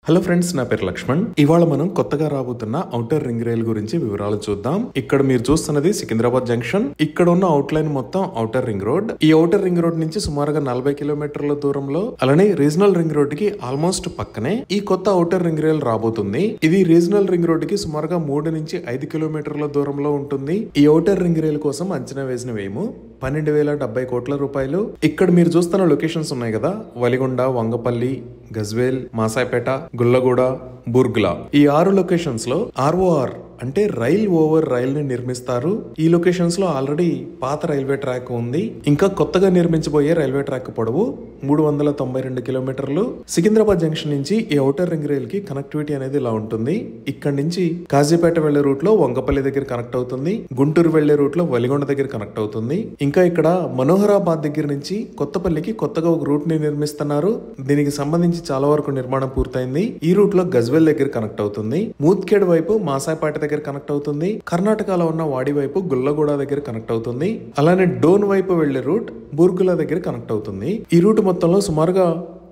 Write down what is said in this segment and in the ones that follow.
Hello friends, నా పేరు లక్ష్మణ్. ఇవాళ మనం కొత్తగా రాబోతున్న ఔటర్ రింగ్ రైల్ గురించి వివరాలు చూద్దాం. ఇక్కడ మీరు చూస్తున్నది సికింద్రాబాద్ జంక్షన్. ఇక్కడ ఉన్న అవుట్ లైన్ మొత్తం ఔటర్ రింగ్ రోడ్. ఈ ఔటర్ రింగ్ రోడ్ నుంచి సుమారుగా 40 కిలోమీటర్ల దూరంలో, అలానే రీజనల్ రింగ్ రోడ్ కి ఆల్మోస్ట్ పక్కనే ఈ కొత్త ఔటర్ రింగ్ రైల్ రాబోతుంది. ఇది రీజనల్ రింగ్ రోడ్ కి సుమారుగా 3 నుంచి 5 కిలోమీటర్ల దూరంలో ఉంటుంది. ఈ ఔటర్ రింగ్ రైల్ కోసం అంచనా వేసిన వ్యయము 12,070 కోట్ల రూపాయలు. ఇక్కడ మీరు చూస్తున్న లొకేషన్స్ ఉన్నాయి కదా, వలిగొండ, వంగపల్లి, గజ్వేల్, మాసాయిపేట, గుల్లగూడ, బుర్గ్లా. ఈ 6 లొకేషన్స్ లో ROR అంటే రైల్ ఓవర్ రైల్ ని నిర్మిస్తారు. ఈ లొకేషన్స్ లో ఆల్రెడీ పాత రైల్వే ట్రాక్ ఉంది. ఇంకా కొత్తగా నిర్మించబోయే రైల్వే ట్రాక్ పొడవు 392 కిలోమీటర్లు. సికింద్రాబాద్ జంక్షన్ నుంచి ఈ ఔటర్ రింగ్ రైల్ కి కనెక్టివిటీ అనేది ఇలా ఉంటుంది. ఇక్కడ నుంచి కాజీపేట వెళ్లే రూట్ లో వంగపల్లి దగ్గర కనెక్ట్ అవుతుంది. గుంటూరు వెళ్లే రూట్ లో వలిగొండ దగ్గర కనెక్ట్ అవుతుంది. ఇంకా ఇక్కడ మనోహరాబాద్ దగ్గర నుంచి కొత్తపల్లికి కొత్తగా ఒక రూట్ ని నిర్మిస్తున్నారు. దీనికి సంబంధించి చాలా వరకు నిర్మాణం పూర్తయింది. ఈ రూట్ లో గజ్వేల్ దగ్గర కనెక్ట్ అవుతుంది. మూత్కేడ్ వైపు మాసాయిపేట దగ్గర కనెక్ట్ అవుతుంది. కర్ణాటకలో ఉన్న వాడి వైపు గుల్లగూడ దగ్గర కనెక్ట్ అవుతుంది. అలానే డోన్ వైపు వెళ్లే రూట్ బుర్గులా దగ్గర కనెక్ట్ అవుతుంది. ఈ రూట్ మొత్తంలో సుమారుగా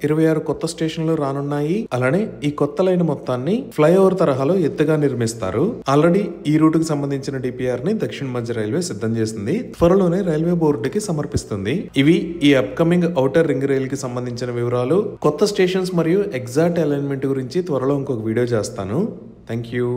26 కొత్త స్టేషన్లు రానున్నాయి. అలానే ఈ కొత్త లైన్ మొత్తాన్ని ఫ్లైఓవర్ తరహాలో ఎత్తుగా నిర్మిస్తారు. ఆల్రెడీ ఈ రూట్ కి సంబంధించిన డిపిఆర్ ని దక్షిణ మధ్య రైల్వే సిద్ధం చేసింది. త్వరలోనే రైల్వే బోర్డుకి సమర్పిస్తుంది. ఇవి ఈ అప్కమింగ్ ఔటర్ రింగ్ రైల్ కి సంబంధించిన వివరాలు. కొత్త స్టేషన్స్ మరియు ఎగ్జాక్ట్ అలైన్మెంట్ గురించి త్వరలో ఇంకొక వీడియో చేస్తాను. Thank you.